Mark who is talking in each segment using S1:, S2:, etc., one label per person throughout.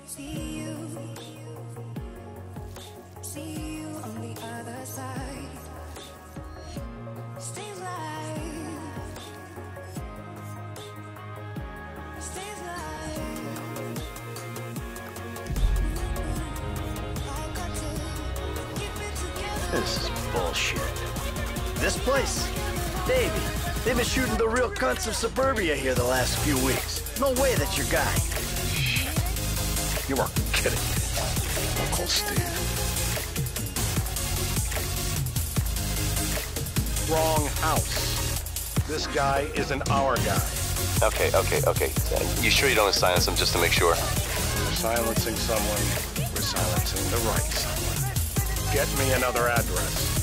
S1: See you on the other side. Stay alive. Stay alive. I've got to keep it together.
S2: This is bullshit. This place? Davey, they've been shooting the real cunts of suburbia here the last few weeks. No way that's your guy.
S3: You are kidding me, Uncle Steve. Wrong house. This guy isn't our guy.
S4: Okay. You sure you don't silence him just to make sure?
S3: We're silencing someone. We're silencing the right someone. Get me another address.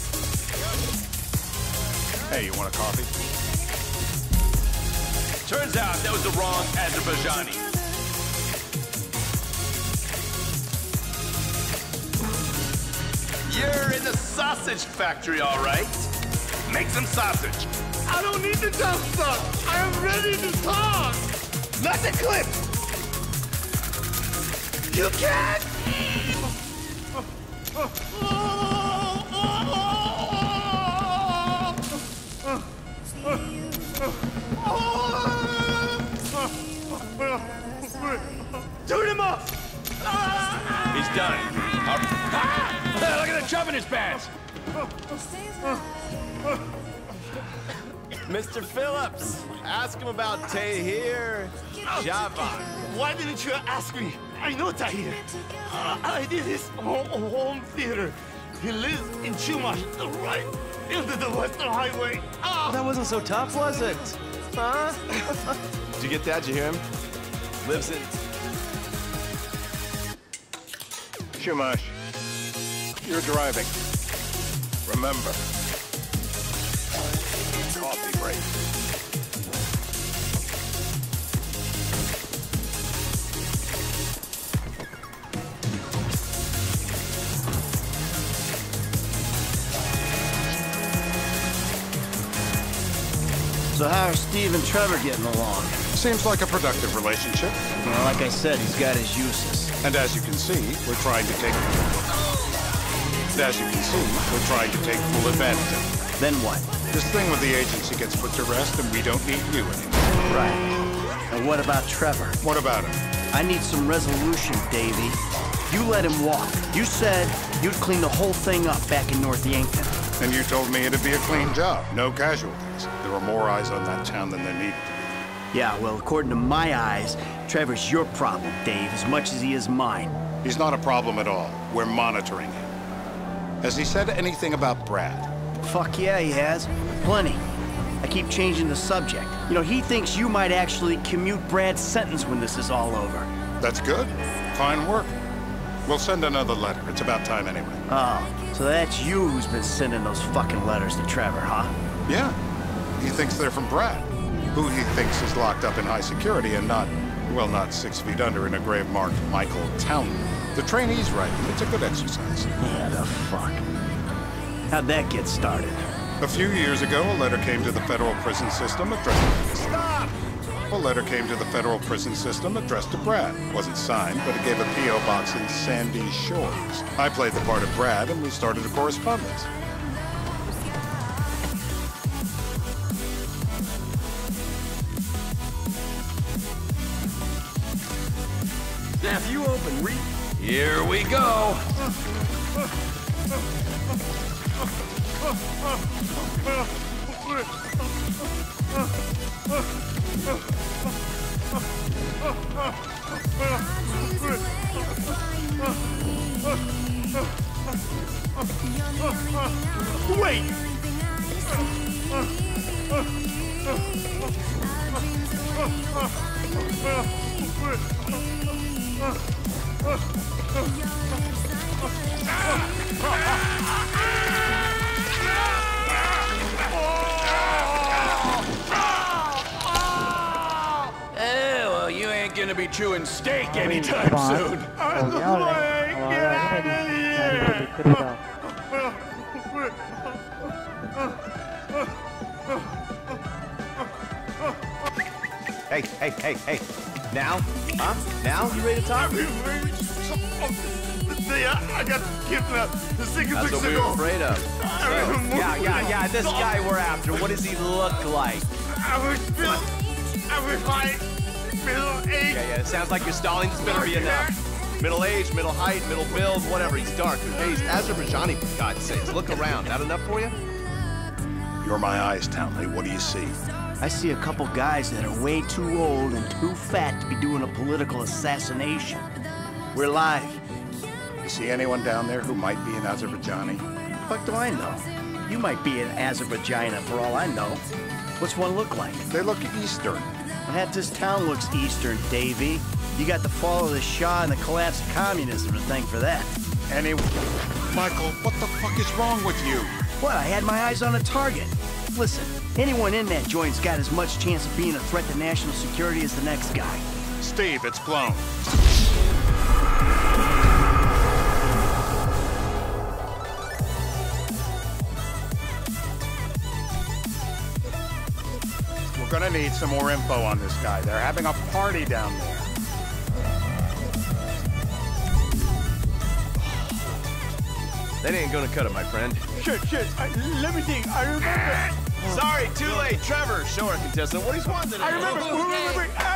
S3: Hey, you want a coffee?
S5: Turns out that was the wrong Azerbaijani. You're in the sausage factory, all right? Make some sausage.
S6: I don't need to talk stuff. I am ready to talk.
S5: Not the clip. You can't.
S6: Turn him off.
S5: He's done. Look at the chub in his pants.
S7: Mr. Phillips, ask him about Tahir Java.
S6: Why didn't you ask me? I know Tahir. I did his home theater. He lives in Chumash, right into the Western Highway.
S7: That wasn't so tough, was it? Huh? Did you get that? Did you hear him? Lives in...
S3: Shumash, you're driving. Remember, coffee break.
S2: So how are Steve and Trevor getting along?
S3: Seems like a productive relationship.
S2: Well, like I said, he's got his uses.
S3: And as you can see, we're trying to take... full advantage of it.
S2: Then what?
S3: This thing with the agency gets put to rest and we don't need you anymore.
S2: Right. And what about Trevor?
S3: What about him?
S2: I need some resolution, Davey. You let him walk. You said you'd clean the whole thing up back in North Yankton.
S3: And you told me it'd be a clean job, no casualties. There were more eyes on that town than there needed to be.
S2: Yeah, well, according to my eyes, Trevor's your problem, Dave, as much as he is mine.
S3: He's not a problem at all. We're monitoring him. Has he said anything about Brad?
S2: Fuck yeah, he has. Plenty. I keep changing the subject. You know, he thinks you might actually commute Brad's sentence when this is all over.
S3: That's good. Fine work. We'll send another letter. It's about time anyway.
S2: Oh, so that's you who's been sending those fucking letters to Trevor, huh?
S3: Yeah. He thinks they're from Brad, who he thinks is locked up in high security and not 6 feet under in a grave marked Michael Townley. The trainee's writing. It's a good exercise.
S2: Yeah, the fuck. How'd that get started?
S3: A few years ago, a letter came to the federal prison system addressed...
S7: Stop!
S3: A letter came to the federal prison system addressed to Brad. Wasn't signed, but it gave a P.O. box in Sandy Shores. I played the part of Brad, and we started a correspondence.
S5: Now, if you open here we go.
S6: Wait!
S5: Well, you ain't gonna be chewing steak anytime soon.
S7: Hey. Now? Huh? Now? You ready to talk?
S6: I got kidnapped 6
S7: That's
S6: weeks
S7: what we were
S6: ago.
S7: afraid of. So, yeah, this guy we're after, what does he look like?
S6: I was high, middle-aged.
S7: Yeah, it sounds like you're stalling. This better be enough. Middle age, middle height, middle build, whatever. He's dark. Okay, he's Azerbaijani, for God's sakes. Look around. That enough for you?
S3: You're my eyes, Townley. What do you see?
S2: I see a couple guys that are way too old and too fat to be doing a political assassination. We're live.
S3: You see anyone down there who might be an Azerbaijani?
S2: The fuck do I know? You might be an Azerbaijani for all I know. What's one look like?
S3: They look Eastern.
S2: Well, half this town looks Eastern, Davy. You got the fall of the Shah and the collapse of communism to thank for that.
S3: Michael, what the fuck is wrong with you?
S2: What? I had my eyes on a target. Listen, anyone in that joint's got as much chance of being a threat to national security as the next guy.
S3: Steve, it's blown. We're gonna need some more info on this guy. They're having a party down there.
S7: That ain't gonna cut it, my friend.
S6: Shit. Let me think. I remember.
S7: Sorry, too late. Trevor, show our contestant what he's wanted.
S6: I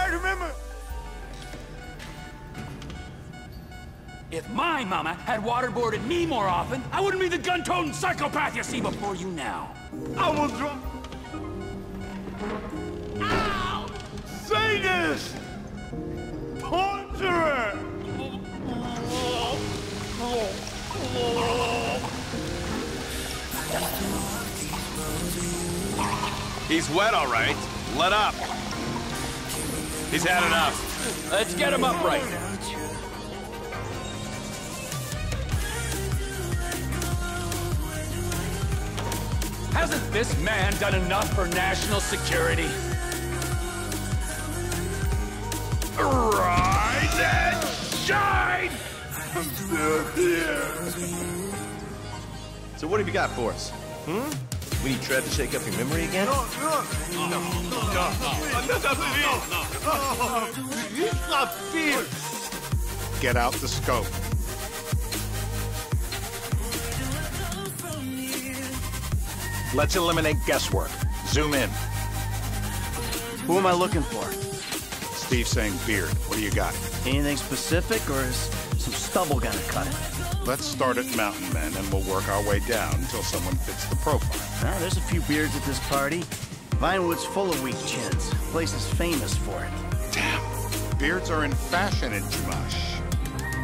S6: remember.
S8: If my mama had waterboarded me more often, I wouldn't be the gun-toting psychopath you see before you now.
S6: I was drunk. Ow! Say this! Torture!
S5: He's wet, all right. Let up. He's had enough.
S8: Let's get him upright. Hasn't this man done enough for national security? Rise and shine!
S6: I'm still here.
S7: So what have you got for us? We need Trev to shake up your memory again?
S6: No. It's not fear.
S3: Get out the scope. Let's eliminate guesswork. Zoom in.
S2: Who am I looking for?
S3: Steve saying beard. What do you got?
S2: Anything specific, or is some stubble gonna cut it?
S3: Let's start at Mountain Men, and we'll work our way down until someone fits the profile.
S2: There's a few beards at this party. Vinewood's full of weak chins. The place is famous for it.
S3: Damn. Beards are in fashion in Chumash.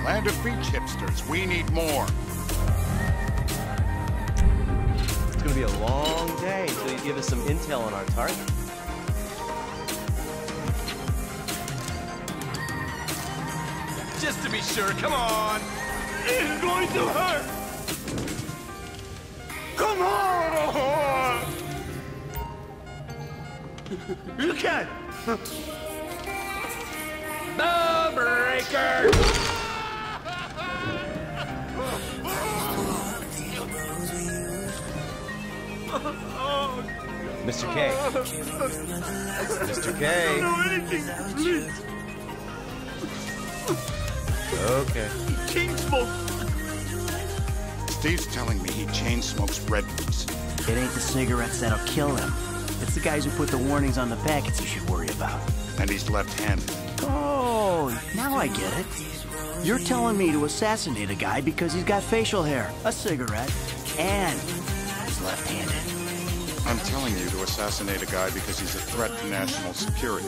S3: Land of beach hipsters. We need more.
S7: It's gonna be a long day until you give us some intel on our target.
S5: Just to be sure, come on.
S6: It's going to hurt. Come on! You can.
S8: The breaker!
S7: Mr. K. Mr. K.
S6: Do anything, please.
S7: Okay.
S6: Chain smoke.
S3: Steve's telling me he chain smokes Redwoods.
S2: It ain't the cigarettes that'll kill him. It's the guys who put the warnings on the packets you should worry about.
S3: And he's left-handed.
S2: Oh, now I get it. You're telling me to assassinate a guy because he's got facial hair, a cigarette, and he's left-handed.
S3: I'm telling you to assassinate a guy because he's a threat to national security.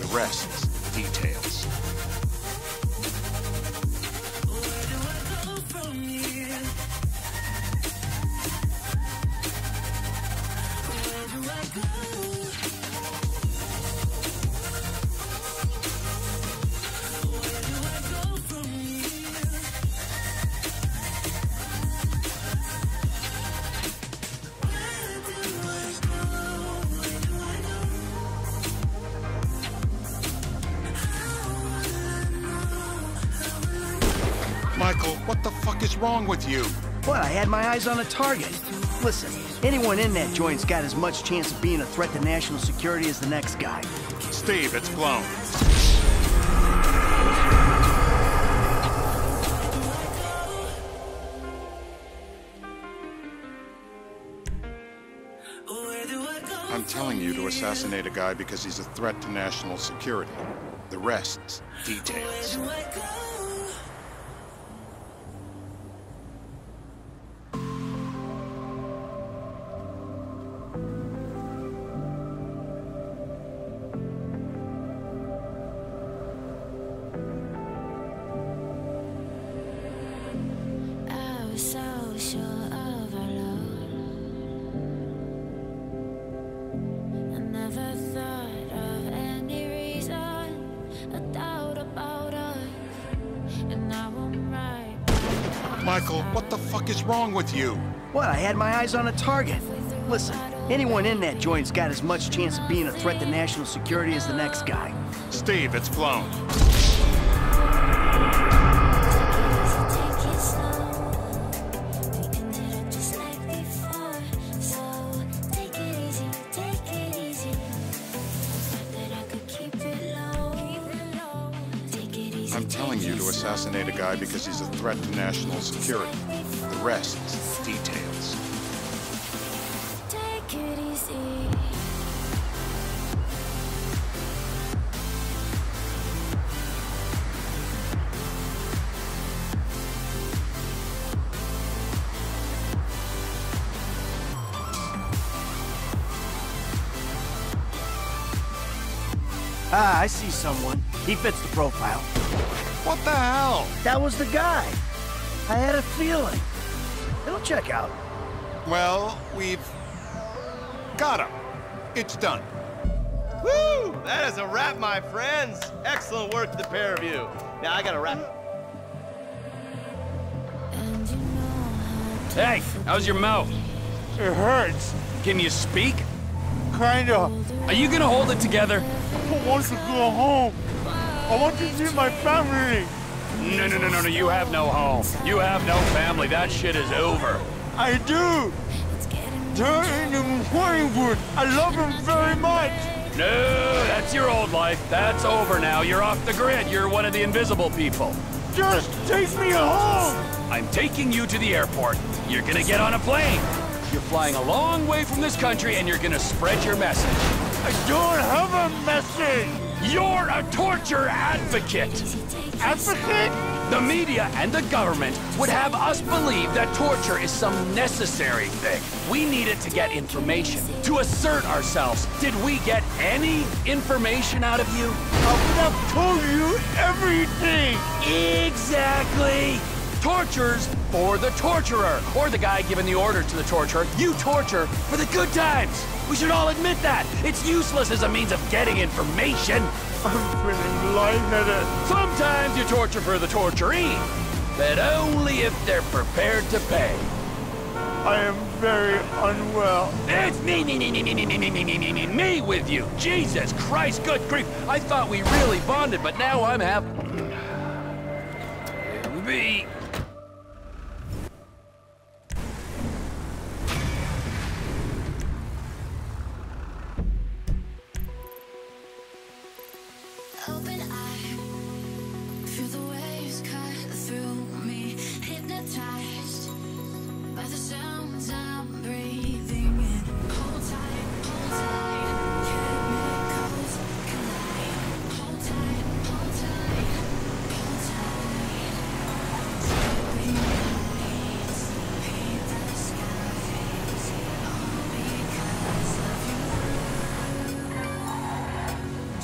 S3: The rest is details. Michael, what the fuck is wrong with you?
S2: What? I had my eyes on a target. Listen, anyone in that joint's got as much chance of being a threat to national security as the next guy.
S3: Steve, it's blown. you to assassinate a guy because he's a threat to national security. The rest's details. Michael, what the fuck is wrong with you?
S2: What, I had my eyes on a target. Listen, anyone in that joint's got as much chance of being a threat to national security as the next guy.
S3: Steve, it's flown. I'm telling you to assassinate a guy because he's a threat to national security. The rest's details.
S1: Take it easy.
S2: Ah, I see someone. He fits the profile.
S3: What the hell?
S2: That was the guy. I had a feeling. It'll check out.
S3: Well, we've got him. It's done.
S7: Woo! That is a wrap, my friends. Excellent work, the pair of you. Now I gotta wrap.
S8: Hey, how's your mouth?
S6: It hurts.
S8: Can you speak?
S6: Kinda.
S8: Are you gonna hold it together?
S6: I want to go home. I want to see my family.
S8: No, you have no home. You have no family. That shit is over.
S6: I do. They're in the Hollywood. I love them very much.
S8: No, that's your old life. That's over now. You're off the grid. You're one of the invisible people.
S6: Just take me home.
S8: I'm taking you to the airport. You're gonna get on a plane. You're flying a long way from this country and you're gonna spread your message.
S6: I don't have a message.
S8: You're a torture advocate.
S6: Advocate?
S8: The media and the government would have us believe that torture is some necessary thing. We need it to get information, to assert ourselves. Did we get any information out of you?
S6: I would have told you everything.
S8: Exactly. Torture's for the torturer, or the guy giving the order to the torturer. You torture for the good times. We should all admit that. It's useless as a means of getting information.
S6: I'm feeling lightheaded.
S8: Sometimes you torture for the torturee, but only if they're prepared to pay.
S6: I am very unwell.
S8: It's me with you. Jesus Christ, good grief. I thought we really bonded, but now I'm me.
S1: Open eye, feel the waves cut through me, hypnotized by the sounds I'm breathing in. Hold tight, chemicals collide. Hold tight, hold tight, hold tight. Dripping lights paint the skies, all because of you.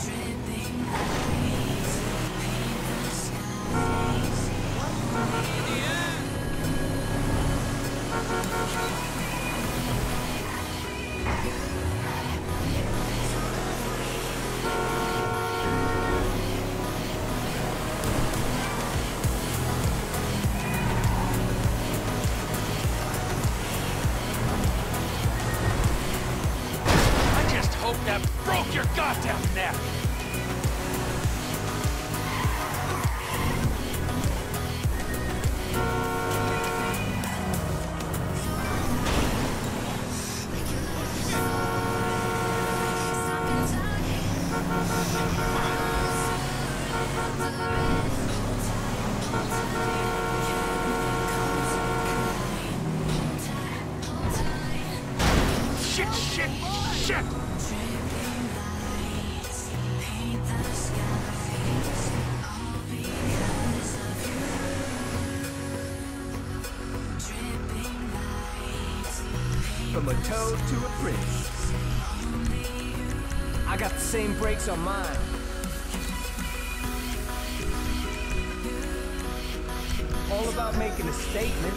S1: Dripping lights paint the skies.
S8: I just hope that broke your goddamn neck. Shit.
S9: From a toad to a prince. I got the same brakes on mine. All about making a statement.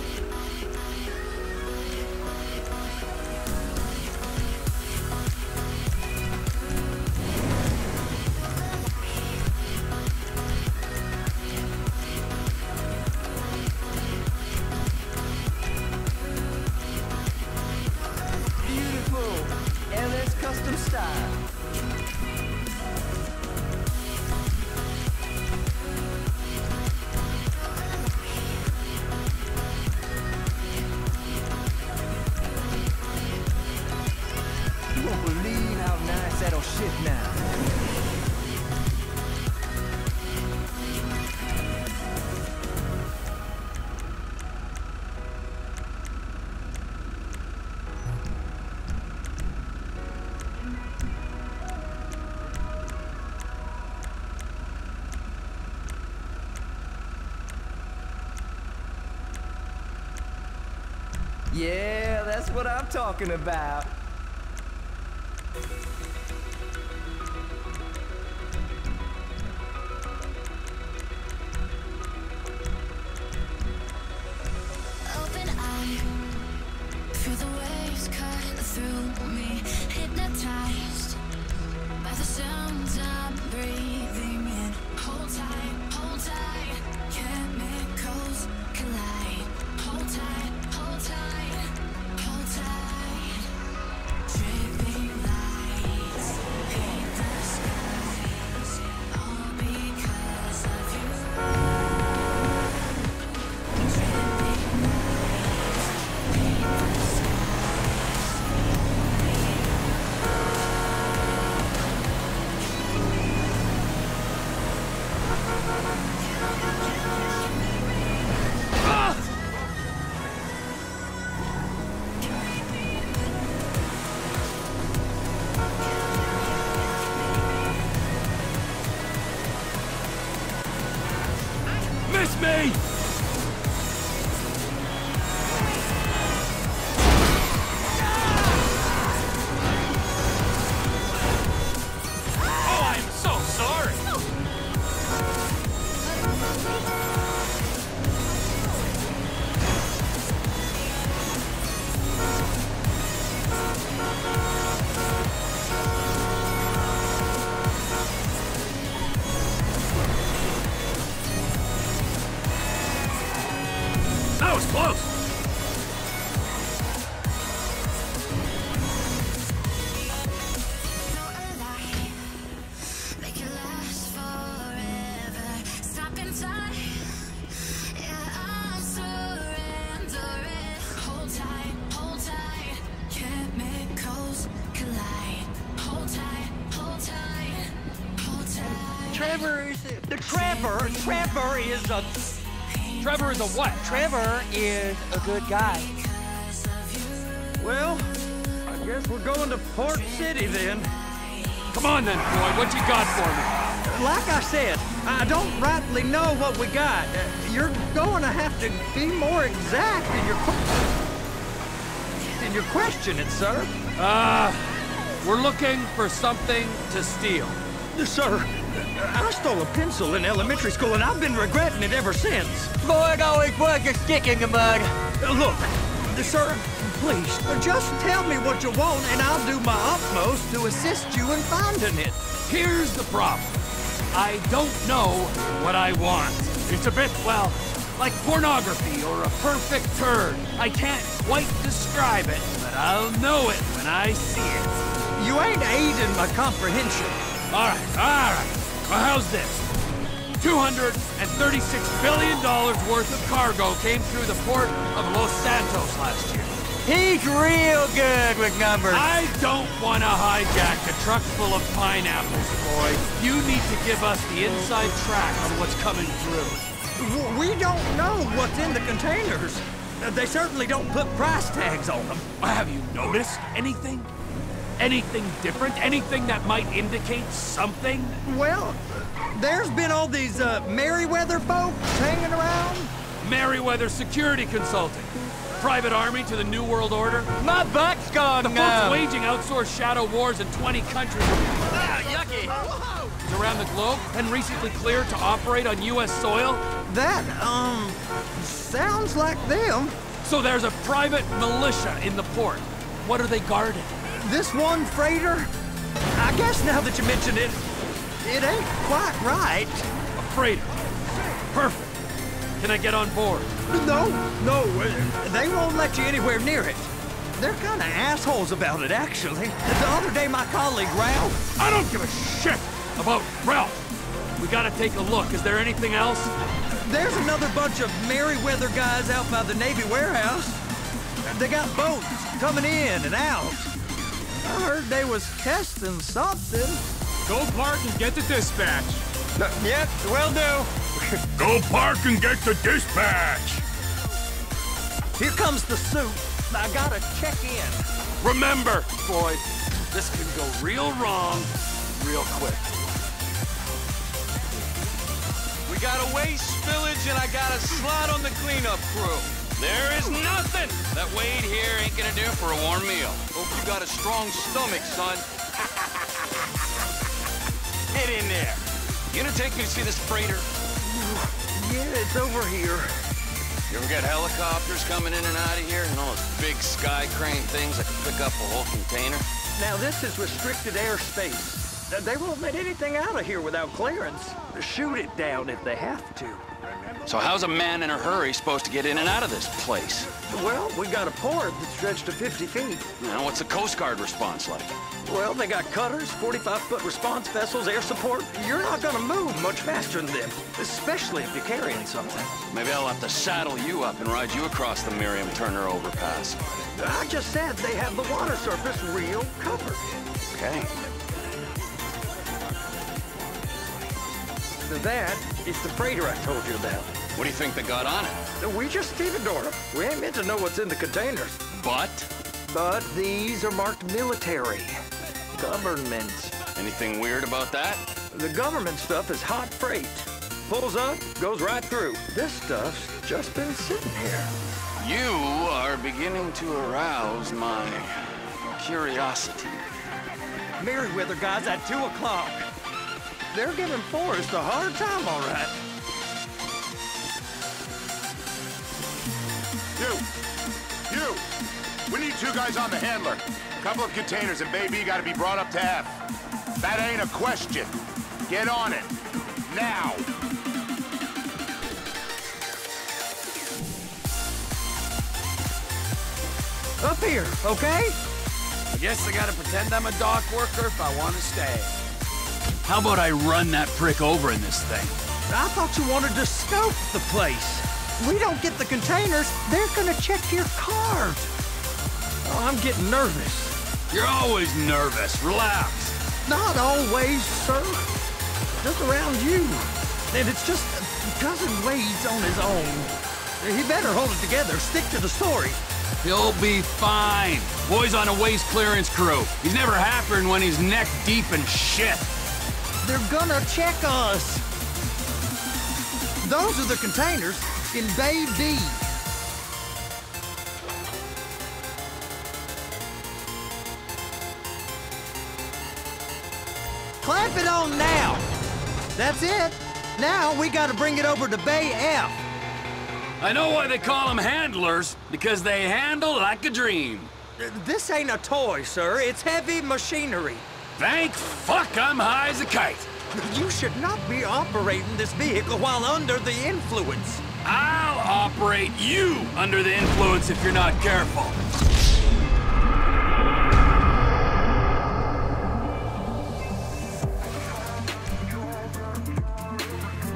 S9: Custom style. You won't believe how nice that'll shift now. Yeah, that's what I'm talking about.
S1: Open eye, feel the waves cut through me, hypnotized by the sounds I'm breathing in. Hold tight, chemicals collide. Hold tight, hold tight, hold tight. Dripping lights paint the skies, all because of you. Dripping lights paint the
S8: Miss me! Oh, I'm so sorry! That was close!
S1: make it last forever. Stop in time. Yeah, I'm surrendering. Hold tight, chemicals collide. Hold tight, hold tight, hold tight.
S2: Trevor is Trevor is a...
S8: Trevor is a what?
S2: Trevor is a good guy.
S10: Well, I guess we're going to Port City then.
S8: Come on then, Floyd. What you got for me?
S10: Like I said, I don't rightly know what we got. You're going to have to be more exact in your questioning, sir.
S8: We're looking for something to steal.
S10: Sir, I stole a pencil in elementary school, and I've been regretting it ever since.
S2: Boy, it always was a stick in the mud.
S10: Look, sir, please, just tell me what you want, and I'll do my utmost to assist you in finding it.
S8: Here's the problem. I don't know what I want. It's a bit, well, like pornography or a perfect turd. I can't quite describe it, but I'll know it when I see it.
S10: You ain't aiding my comprehension.
S8: All right. Well, how's this? $236 billion worth of cargo came through the port of Los Santos last year.
S2: He's real good with numbers.
S8: I don't want to hijack a truck full of pineapples, Floyd. You need to give us the inside track on what's coming through.
S10: We don't know what's in the containers. They certainly don't put price tags on them.
S8: Have you noticed anything? Anything different? Anything that might indicate something?
S10: Well, there's been all these Merryweather folks hanging around.
S8: Merryweather Security Consulting. private army to the New World Order?
S10: My back's gone
S8: The
S10: now.
S8: folks waging outsourced shadow wars in 20 countries
S10: Yucky.
S8: around the globe and recently cleared to operate on U.S. soil?
S10: That, sounds like them.
S8: So there's a private militia in the port. What are they guarding?
S10: This one freighter? I guess now that you mention it, it ain't quite right.
S8: A freighter. Perfect. Can I get on board?
S10: No, they won't let you anywhere near it. They're kind of assholes about it, actually. The other day, my colleague, Ralph...
S8: I don't give a shit about Ralph. We gotta take a look. Is there anything else?
S10: There's another bunch of Merryweather guys out by the Navy warehouse. They got boats coming in and out. I heard they was testing something.
S5: Go park and get the dispatch.
S10: Yep, will do.
S5: Go park and get the dispatch.
S10: Here comes the suit. I gotta check in.
S8: Remember, boys, this can go real wrong real quick.
S11: We got a waste spillage and I got a slot on the cleanup crew. There is nothing that Wade here ain't gonna do for a warm meal. Hope you got a strong stomach, son. Get in there. You gonna take me to see this freighter?
S10: Yeah, it's over here.
S11: You ever get helicopters coming in and out of here? And all those big sky crane things that can pick up a whole container?
S10: Now, this is restricted airspace. They won't let anything out of here without clearance. Shoot it down if they have to.
S11: So how's a man in a hurry supposed to get in and out of this place?
S10: Well, we got a port that's stretched to 50 feet.
S11: Now, what's the Coast Guard response like?
S10: Well, they got cutters, 45-foot response vessels, air support. You're not gonna move much faster than them, especially if you're carrying something.
S11: Maybe I'll have to saddle you up and ride you across the Miriam Turner overpass.
S10: I just said they have the water surface real covered.
S11: Okay.
S10: That is the freighter I told you about.
S11: What do you think they got on it?
S10: We just stevedored them. We ain't meant to know what's in the containers.
S11: But
S10: these are marked military. Government.
S11: Anything weird about that?
S10: The government stuff is hot freight. Pulls up, goes right through. This stuff's just been sitting here.
S11: You are beginning to arouse my curiosity.
S10: Merryweather guys at 2 o'clock. They're giving Forrest a hard time, all right.
S3: You! We need 2 guys on the handler. A couple of containers and Bay B gotta be brought up to F. That ain't a question. Get on it. Now!
S10: Up here, okay?
S8: I guess I gotta pretend I'm a dock worker if I want to stay. How about I run that prick over in this thing?
S10: I thought you wanted to scope the place. We don't get the containers, they're gonna check your card. Oh, I'm getting nervous.
S8: You're always nervous. Relax.
S10: Not always, sir. Just around you. And it's just Cousin Wade's on his own. He better hold it together, stick to the story.
S8: He'll be fine. Boy's on a waste clearance crew. He's never happier than when he's neck deep in shit.
S10: They're gonna check us. Those are the containers in Bay B. Clamp it on now. That's it. Now we gotta bring it over to Bay F.
S8: I know why they call them handlers, because they handle like a dream.
S10: This ain't a toy, sir. It's heavy machinery.
S8: Thank fuck I'm high as a kite.
S10: You should not be operating this vehicle while under the influence.
S8: I'll operate you under the influence if you're not careful.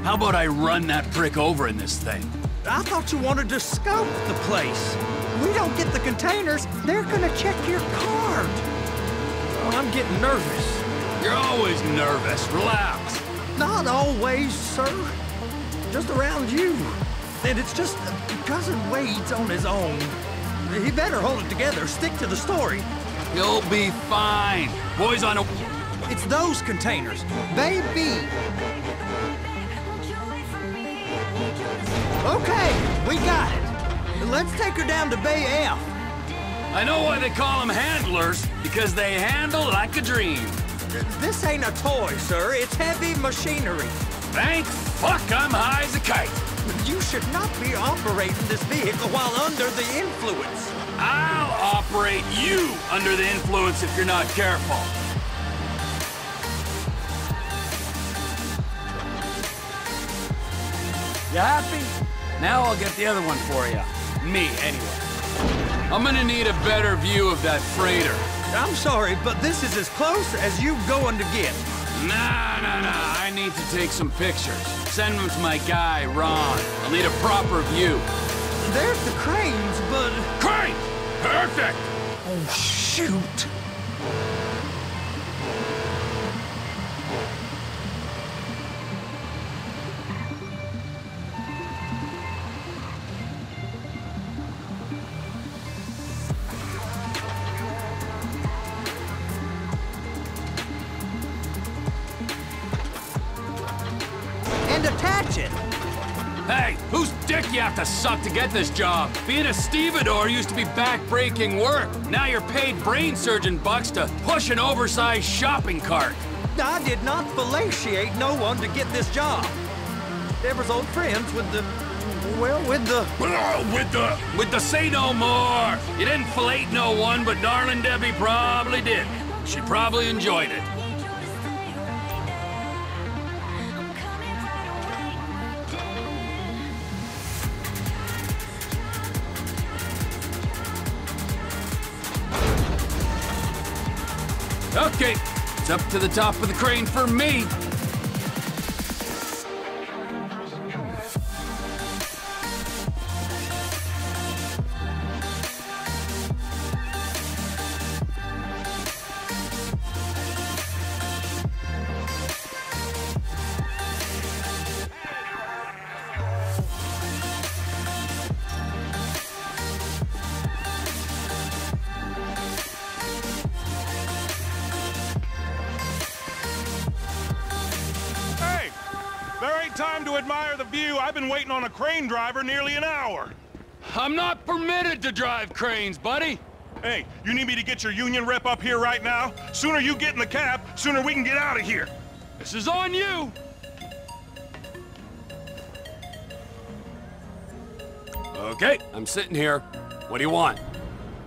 S8: How about I run that prick over in this thing?
S10: I thought you wanted to scope the place. We don't get the containers, they're gonna check your card. Oh, I'm getting nervous.
S8: You're always nervous. Relax.
S10: Not always, sir. Just around you. And it's just Cousin Wade's on his own. He better hold it together, stick to the story.
S8: You'll be fine. Boy's on a...
S10: It's those containers. Baby. Okay, we got it. Let's take her down to Bay F.
S8: I know why they call them handlers, because they handle like a dream.
S10: This ain't a toy, sir. It's heavy machinery.
S8: Thank fuck I'm high as a kite.
S10: You should not be operating this vehicle while under the influence.
S8: I'll operate you under the influence if you're not careful. You happy? Now I'll get the other one for you. Me, anyway. I'm gonna need a better view of that freighter.
S10: I'm sorry, but this is as close as you going to get.
S8: Nah. I need to take some pictures. Send them to my guy, Ron. I'll need a proper view.
S10: There's the cranes, but...
S8: Cranes! Perfect!
S10: Oh, shoot. And attach it.
S8: Hey, whose dick you have to suck to get this job? Being a stevedore used to be back-breaking work. Now you're paid brain surgeon bucks to push an oversized shopping cart.
S10: I did not fellatiate no one to get this job. Deborah's old friends with the... well, with the...
S8: With the say no more. You didn't fillet no one, but darling Debbie probably did. She probably enjoyed it. Okay, it's up to the top of the crane for me.
S3: Time to admire the view. I've been waiting on a crane driver nearly an hour.
S8: I'm not permitted to drive cranes, buddy.
S3: Hey, you need me to get your union rep up here right now? Sooner you get in the cab, sooner we can get out of here.
S8: This is on you. Okay, I'm sitting here. What do you want?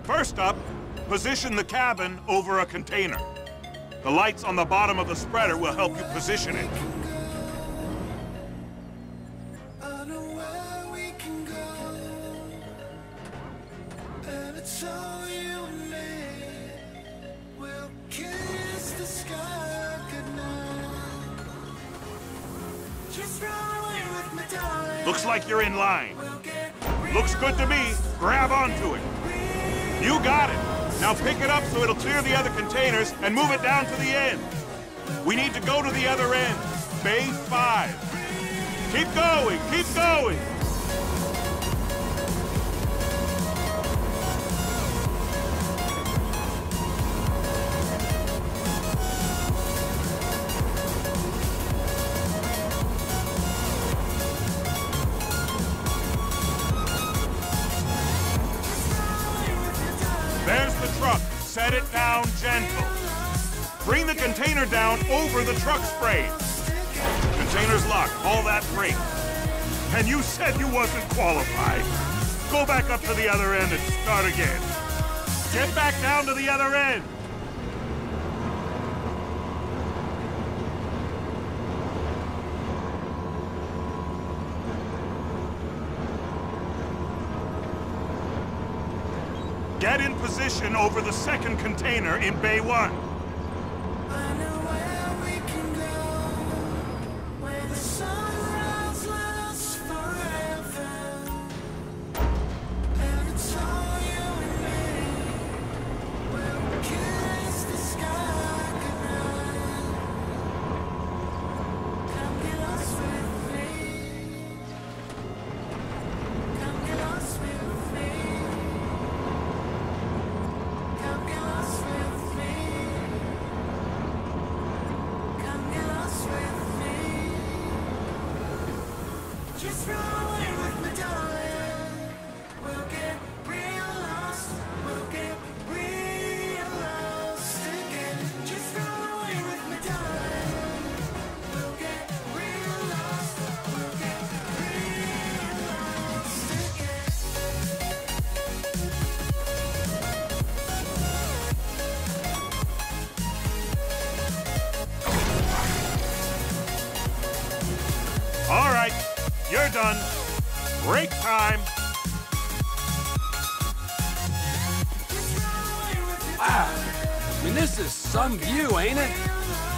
S3: First up, position the cabin over a container. The lights on the bottom of the spreader will help you position it. Looks like you're in line. Looks good to me. Grab onto it. You got it. Now pick it up so it'll clear the other containers and move it down to the end. We need to go to the other end. Bay 5. Keep going. Keep going. There's the truck. Set it down gentle. Bring the container down over the truck's frame. Container's locked. Haul that freight. And you said you wasn't qualified. Go back up to the other end and start again. Get back down to the other end. Get in position over the second container in Bay 1.
S1: We'll get real lost. We'll get real lost again. Just run away with me, darling. We'll get real lost. We'll get real lost again.
S3: All right, you're done. Break time.
S8: Wow. I mean, this is some view, ain't it?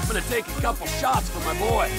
S8: I'm gonna take a couple shots for my boy.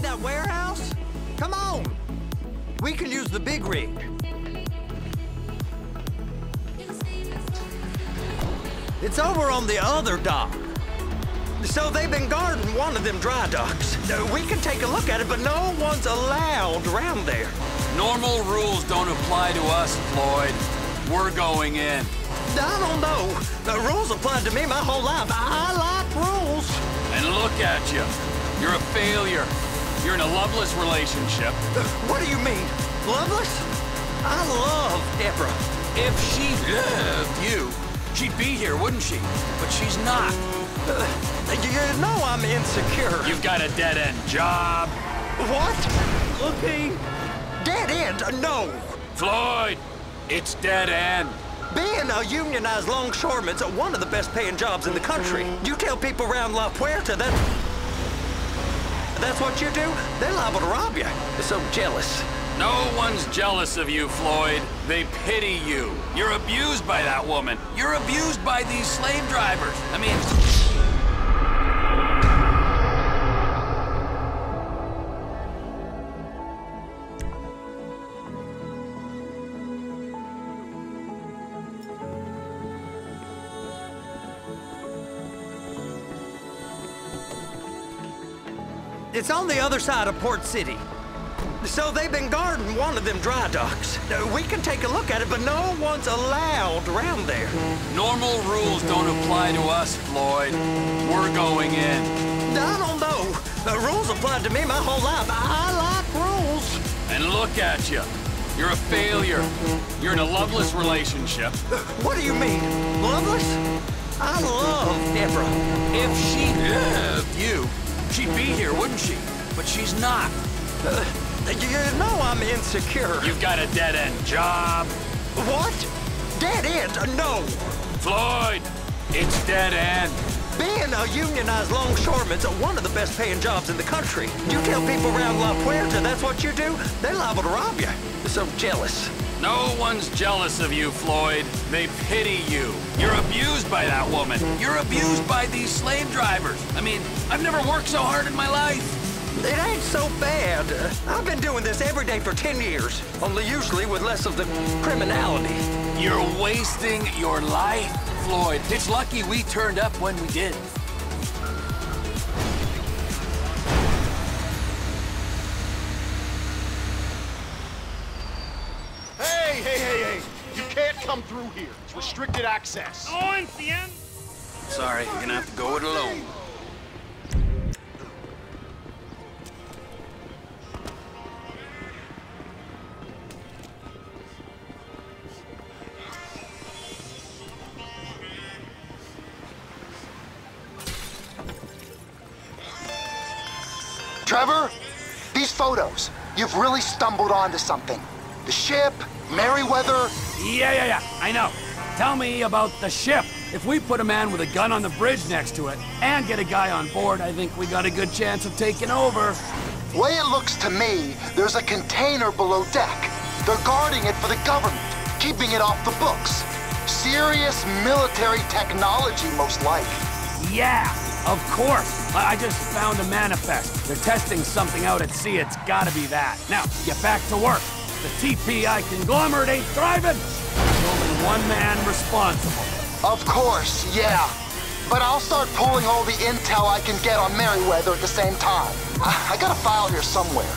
S10: That warehouse? Come on! We can use the big rig. It's over on the other dock. So they've been guarding one of them dry docks. We can take a look at it, but no one's allowed around there.
S8: Normal rules don't apply to us, Floyd. We're going in.
S10: I don't know. The rules applied to me my whole life. I like rules.
S8: And look at you. You're a failure. You're in a loveless relationship.
S10: What do you mean? Loveless? I love Deborah.
S8: If she loved you, she'd be here, wouldn't she? But she's not.
S10: You know I'm insecure.
S8: You've got a dead-end job.
S10: What? Okay. Dead end? No.
S8: Floyd, it's dead end.
S10: Being a unionized longshoreman's one of the best paying jobs in the country. You tell people around La Puerta that's what you do? They're liable to rob you. They're so jealous.
S8: No one's jealous of you, Floyd. They pity you. You're abused by that woman. You're abused by these slave drivers. I mean...
S10: It's on the other side of Port City. So they've been guarding one of them dry docks. We can take a look at it, but no one's allowed around there.
S8: Normal rules don't apply to us, Floyd. We're going in.
S10: I don't know. The rules applied to me my whole life. I like rules.
S8: And look at you. You're a failure. You're in a loveless relationship.
S10: What do you mean? Loveless? I love Deborah.
S8: If she loved you, she'd be here, wouldn't she? But she's not.
S10: You know I'm insecure.
S8: You've got a dead-end job.
S10: What? Dead end? No.
S8: Floyd, it's dead end.
S10: Being a unionized longshoreman's one of the best paying jobs in the country. You tell people around La Puerta that's what you do, they're liable to rob you. They're so jealous.
S8: No one's jealous of you, Floyd. They pity you. You're abused by that woman. You're abused by these slave drivers. I mean, I've never worked so hard in my life.
S10: It ain't so bad. I've been doing this every day for 10 years, only usually with less of the criminality.
S8: You're wasting your life, Floyd. It's lucky we turned up when we did.
S12: Hey! You can't come through here. It's restricted access.
S3: Oh, entiendo.
S8: Sorry, you're gonna have to go it alone.
S13: Trevor, these photos, you've really stumbled onto something. The ship, Merryweather.
S8: Yeah, I know. Tell me about the ship. If we put a man with a gun on the bridge next to it and get a guy on board, I think we got a good chance of taking over.
S13: Way it looks to me, there's a container below deck. They're guarding it for the government, keeping it off the books. Serious military technology, most like.
S8: Yeah, of course. I just found a manifest. They're testing something out at sea. It's gotta be that. Now, get back to work. The TPI conglomerate ain't thriving. There's only one man responsible.
S13: Of course, yeah. But I'll start pulling all the intel I can get on Merryweather at the same time. I got a file here somewhere.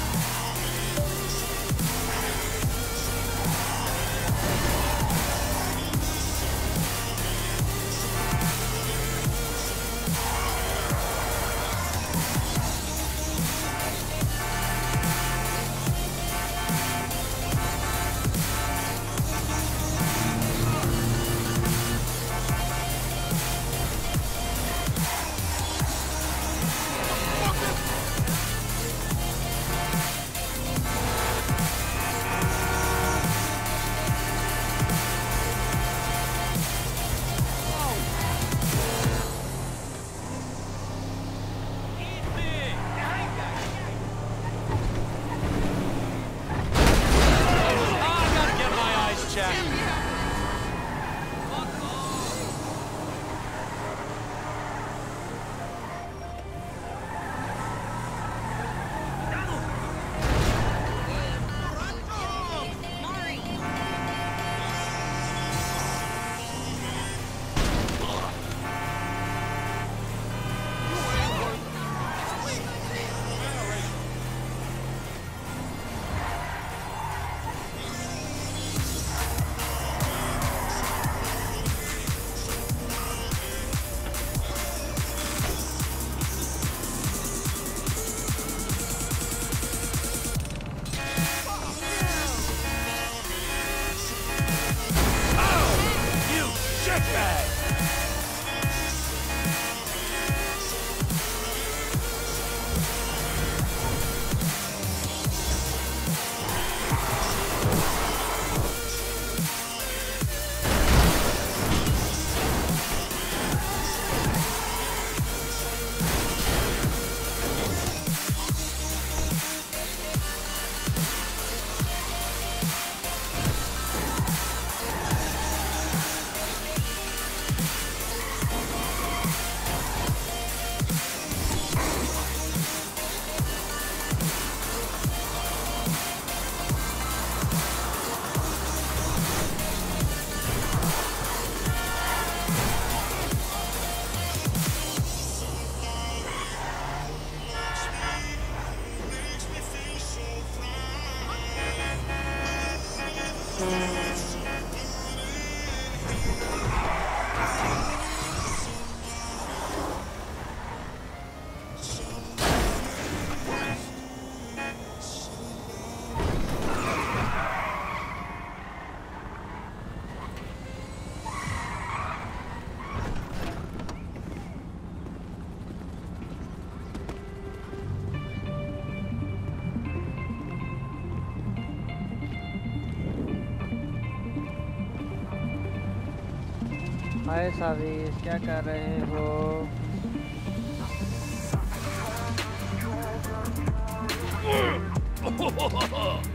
S14: हाय सावीस, क्या कर रहे हो?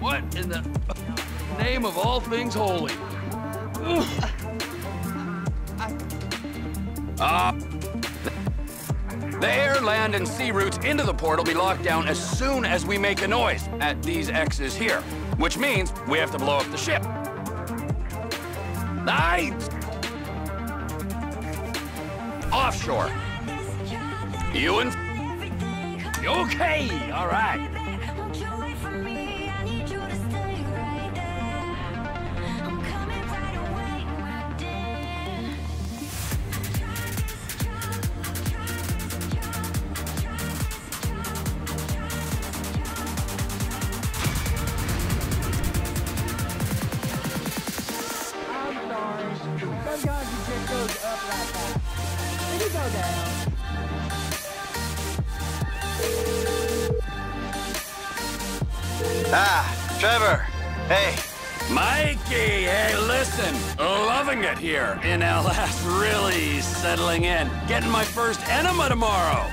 S8: What in the name of all things holy? The air, land, and sea routes into the port will be locked down as soon as we make a noise at these X's here, which means we have to blow up the ship. Nice! Offshore. You and... Okay, all right.
S14: Sometimes you just goes up like that. Then you go down.
S2: Ah, Trevor. Hey.
S8: Mikey, hey, listen. Loving it here in LS. Really settling in. Getting my first enema tomorrow.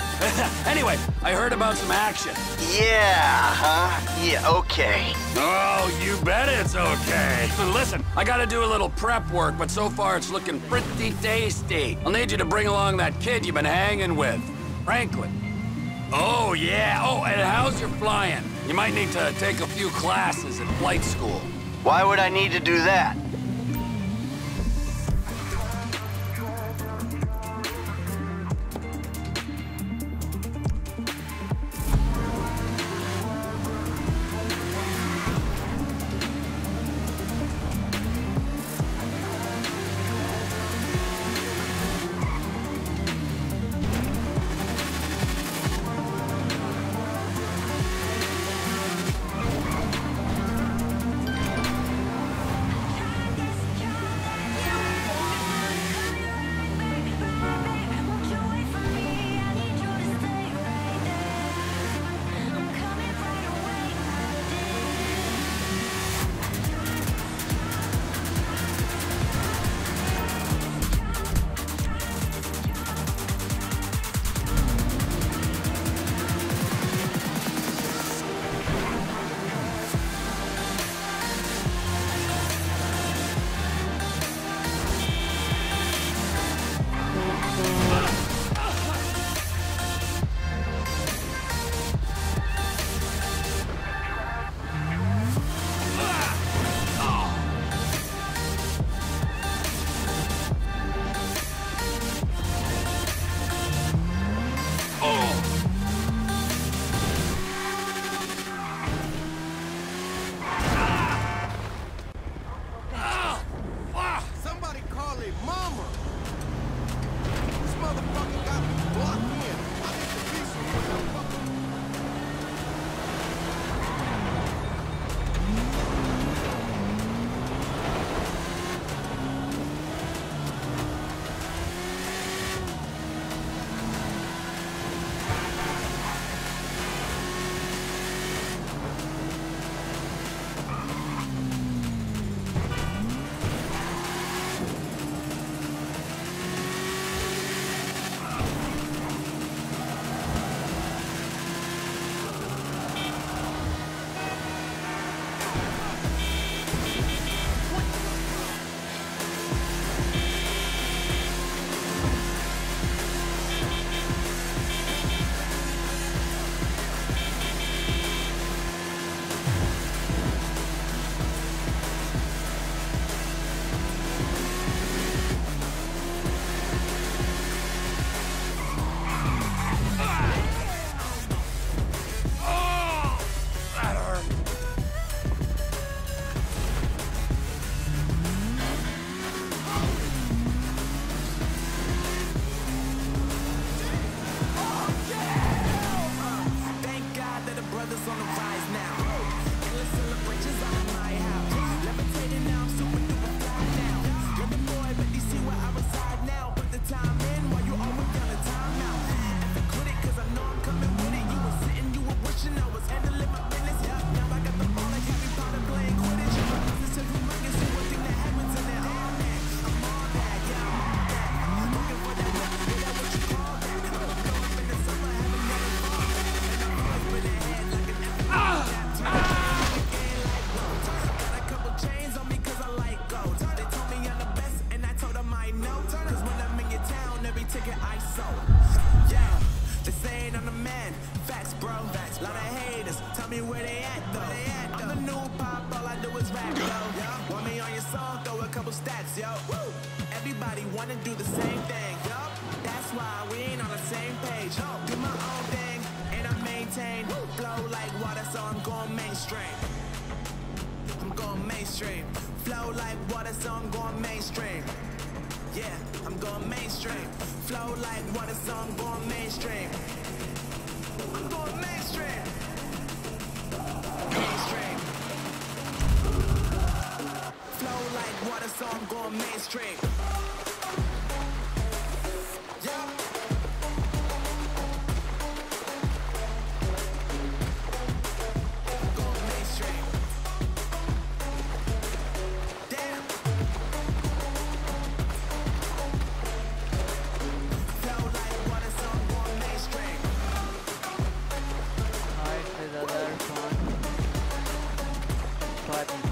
S8: Anyway, I heard about some action.
S2: Yeah, huh? Yeah, okay.
S8: Oh, you bet it's okay. Listen, I gotta do a little prep work, but so far it's looking pretty tasty. I'll need you to bring along that kid you've been hanging with, Franklin. Oh, yeah. Oh, and how's your flying? You might need to take a few classes at flight school.
S2: Why would I need to do that?
S1: though? I'm the new pop, all I do is rap, yo. Want me on your song, throw a couple stats, yo. Everybody wanna do the same thing, yo. That's why we ain't on the same page. Do my own thing, and I maintain. Flow like water, so I'm going mainstream. I'm going mainstream. Flow like water, so I'm going mainstream. Yeah, I'm going mainstream. Flow like water, so I'm going mainstream. I'm going mainstream. Mainstream. Flow like water, so I'm going mainstream. Yeah. I'm going mainstream. Damn. Flow like water, so I'm going mainstream.
S15: Alright, so the other one. Clapping.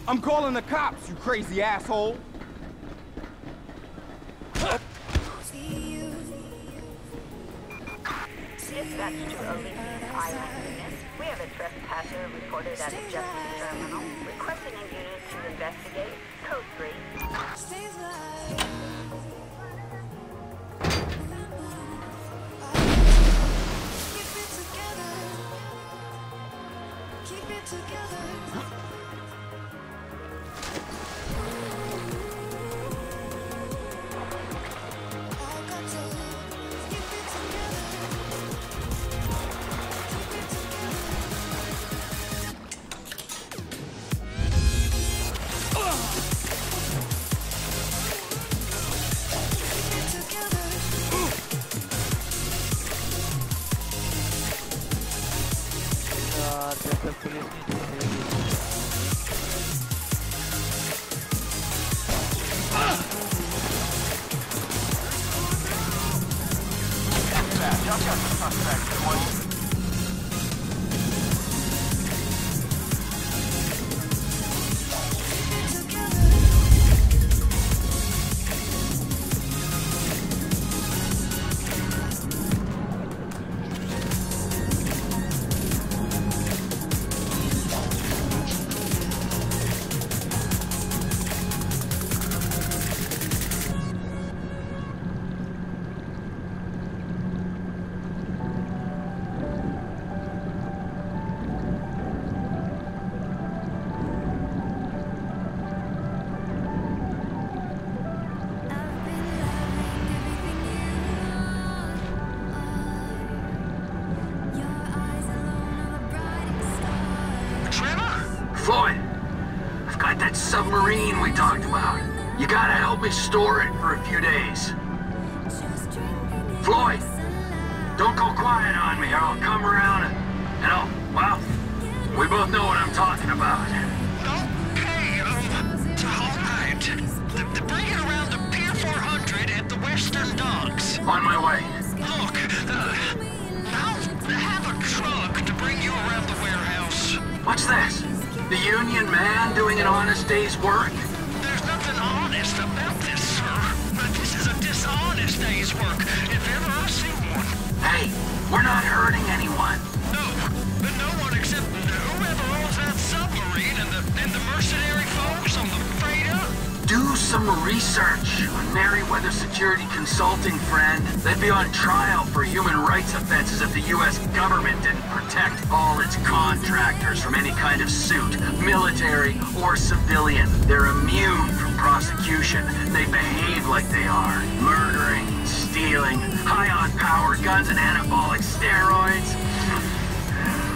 S16: I'm calling the cops, you crazy asshole!
S17: Dispatch to Elite Eyewitness. We have a trespasser reported at the Justice Terminal, requesting a unit to investigate. Code 3.
S1: Keep it together.
S8: that submarine we talked about. You gotta help me store it for a few days. Floyd, don't go quiet on me or I'll come around and I'll, well, we both know what I'm talking about.
S18: Okay, all right. Bring it around to Pier 400 at the Western Docks.
S8: On my way.
S18: Look, I'll have a truck to bring you around the warehouse.
S8: What's this? The union man doing an honest day's work?
S18: There's nothing honest about this, sir. This is a dishonest day's work, if ever I've seen one.
S8: Hey, we're not hurting anyone.
S18: No one except whoever owns that submarine and the mercenary folks on the freighter.
S8: Do some research on Merryweather Security Consulting, friend. They'd be on trial for human rights offenses if the U.S. government didn't protect all its contractors from any kind of suit, military or civilian. They're immune from prosecution. They behave like they are. Murdering, stealing, high on power, guns and anabolic steroids.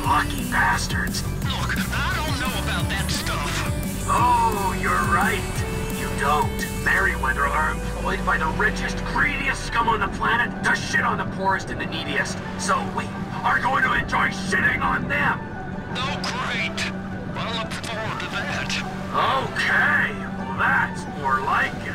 S8: Lucky bastards.
S18: Look, I don't know about that stuff.
S8: Oh, you're right. You don't. Merryweather are employed by the richest, greediest scum on the planet to shit on the poorest and the neediest. So we are going to enjoy shitting on them.
S18: Oh, great. Well, I look forward to that.
S8: Okay. Well, that's more like it.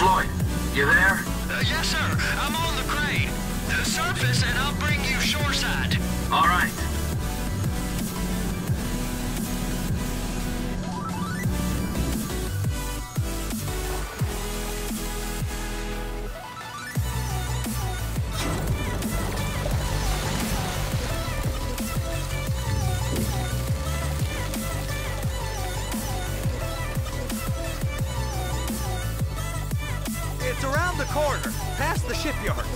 S8: Floyd, you there?
S18: Yes, sir. I'm on the crane. Surface and I'll bring you shoreside.
S8: All right.
S10: It's around the corner, past the shipyards.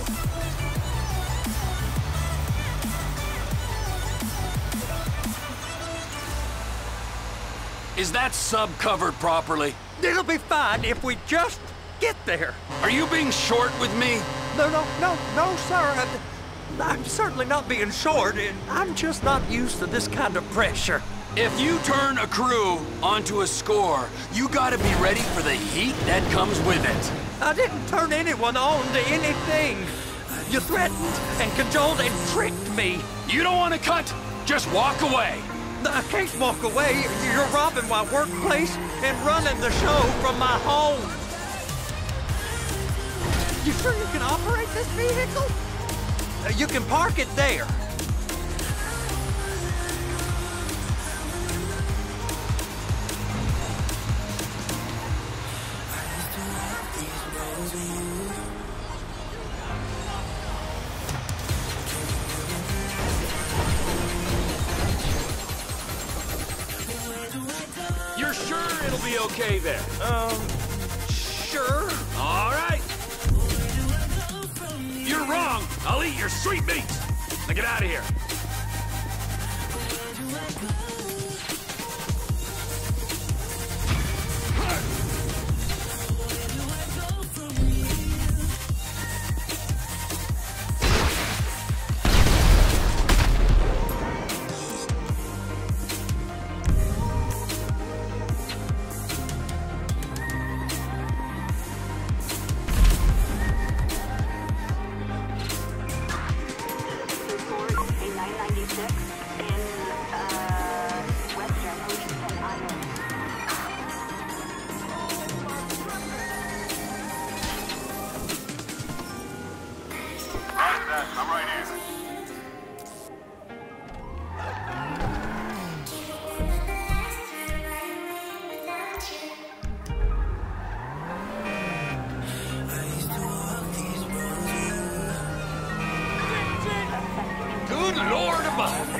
S8: Is that sub covered properly?
S10: It'll be fine if we just get there.
S8: Are you being short with me?
S10: No, sir. I'm certainly not being short. I'm just not used to this kind of pressure.
S8: If you turn a crew onto a score, you gotta be ready for the heat that comes with it.
S10: I didn't turn anyone on to anything. You threatened and cajoled and tricked me.
S8: You don't want to cut? Just walk away.
S10: I can't walk away. You're robbing my workplace and running the show from my home. You sure you can operate this vehicle? You can park it there.
S8: You're sure it'll be okay there?
S10: Sure.
S8: All right. You're wrong. I'll eat your sweet meat. Now get out of here.
S3: I'm right here.
S8: Good Lord above.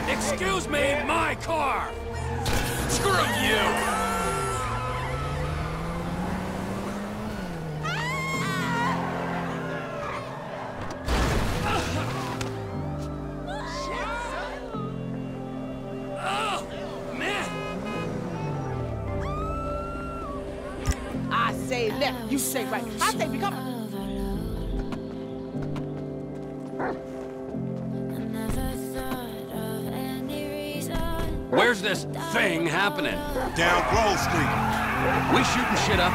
S8: Excuse me, my car! Screw you! Oh, man!
S14: I say left, you say right. I say we come.
S8: Where's this thing happening?
S3: Down Grove Street.
S8: We shooting shit up,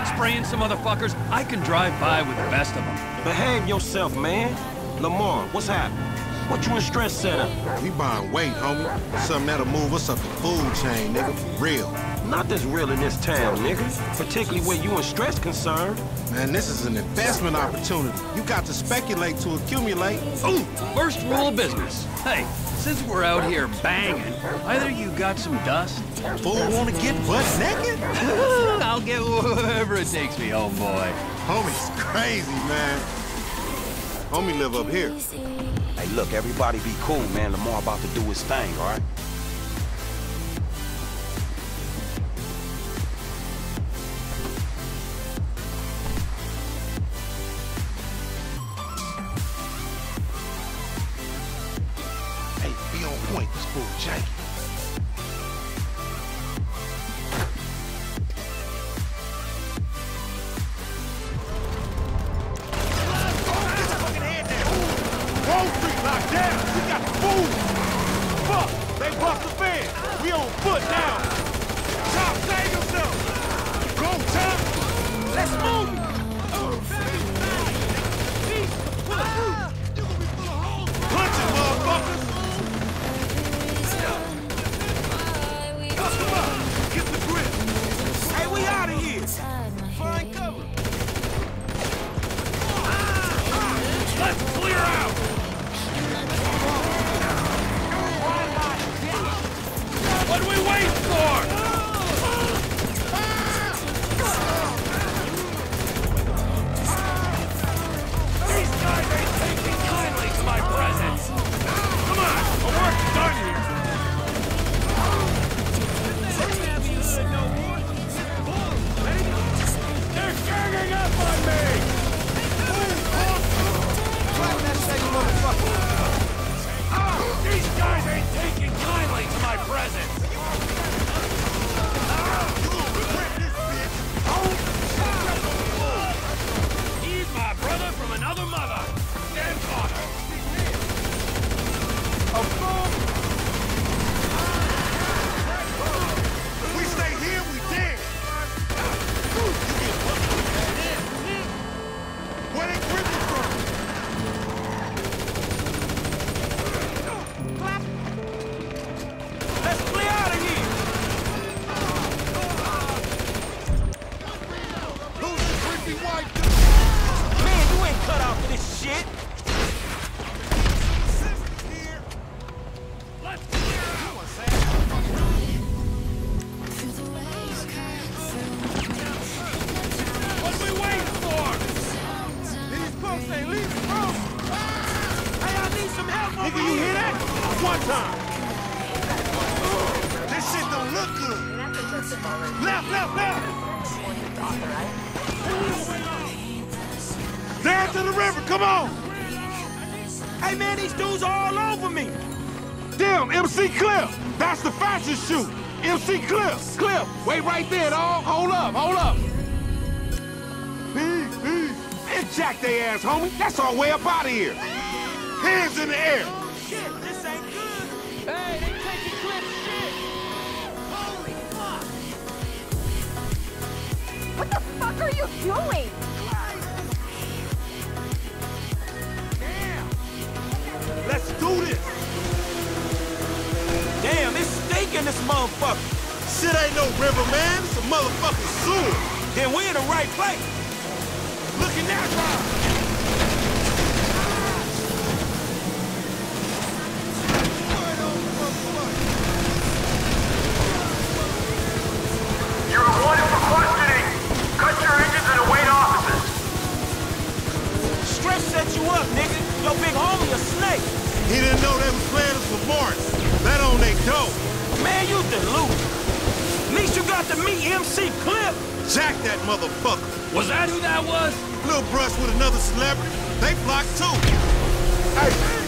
S8: spraying some motherfuckers. I can drive by with the best of them.
S19: Behave yourself, man. Lamar, what's happening? What you in stress center?
S20: We buying weight, homie. Something that'll move us up the food chain, nigga, for real.
S19: Nothing's real in this town, nigga. Particularly where you in stress concerned.
S20: Man, this is an investment opportunity. You got to speculate to accumulate.
S8: Ooh, first rule of business. Hey, since we're out here banging, either you got some dust.
S20: Fool wanna get butt naked?
S8: I'll get wherever it takes me, homeboy.
S20: Homie's crazy, man. Homie live up here.
S19: Hey, look, everybody be cool, man. Lamar about to do his thing, all right?
S20: Hey, be on point. This fool janky.
S3: Wall Street locked down. We got the food. Fuck, they bust the fence. We on foot now. Chop, save yourself. Go, Chop. Let's move. Punch it, motherfuckers. Come on, get the grip. Hey, we out of here. Find cover. Let's clear out. What are we waiting for?
S19: this shit.
S3: What are we waiting for? These punks ain't leaving, bro. Hey, I need some help. Nigga, you hear that? One time. This shit don't look good. Left. Down to the river, come on.
S19: Hey, man, these dudes are all over me.
S3: Damn, MC Cliff. That's the fastest shoot. MC Cliff.
S19: Cliff, wait right there, dog. Hold up.
S3: Peace.
S19: Man, jack they ass, homie. That's our way up out of here.
S3: Hands in the air.
S19: Shit, this ain't good. Hey, they taking Cliff's shit. Holy fuck.
S17: What the fuck are you doing?
S3: Let's do this.
S19: Damn, it's stinking this motherfucker.
S3: Shit ain't no river, man. It's a motherfucking sewer.
S19: Then we're in the right place.
S3: Look at that ride.
S18: You're wanted for questioning. Cut your engines and await officers.
S19: Stretch set you up, nigga. Your big homie a snake.
S3: He didn't know they was playing us for Martin. That on they dope.
S19: Man, you delusional. At least you got to meet MC Cliff.
S3: Jack that motherfucker.
S19: Was that who that was?
S3: Little brush with another celebrity. They flocked too. Hey.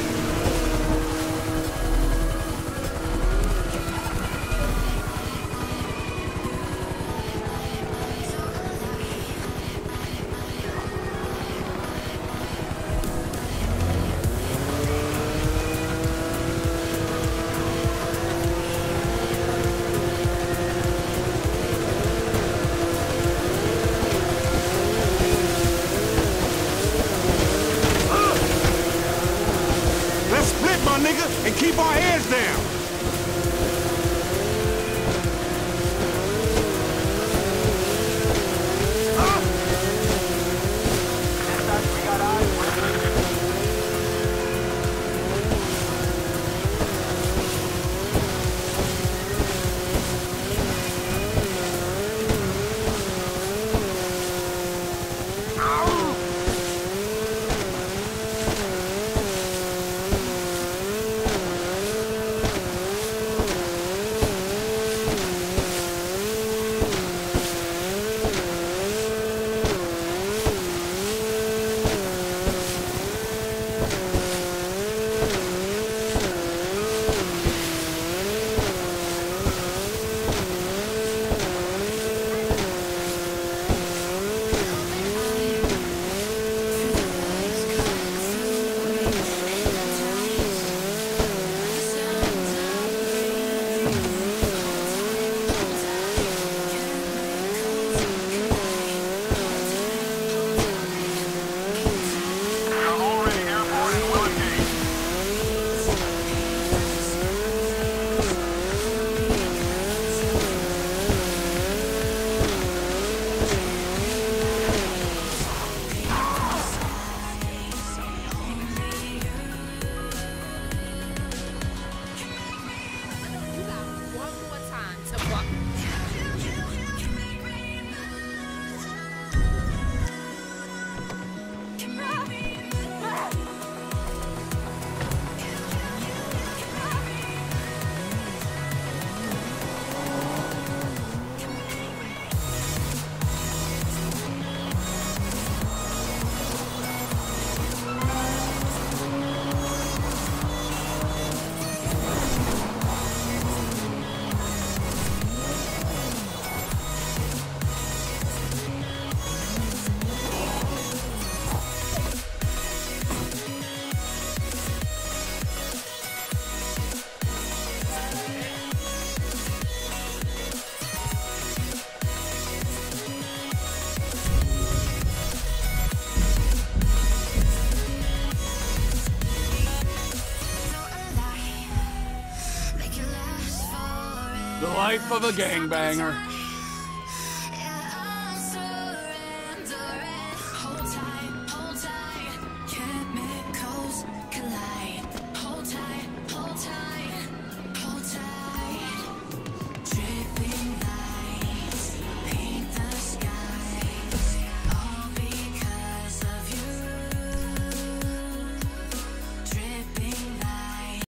S3: And keep our heads down.
S8: The life of a gangbanger.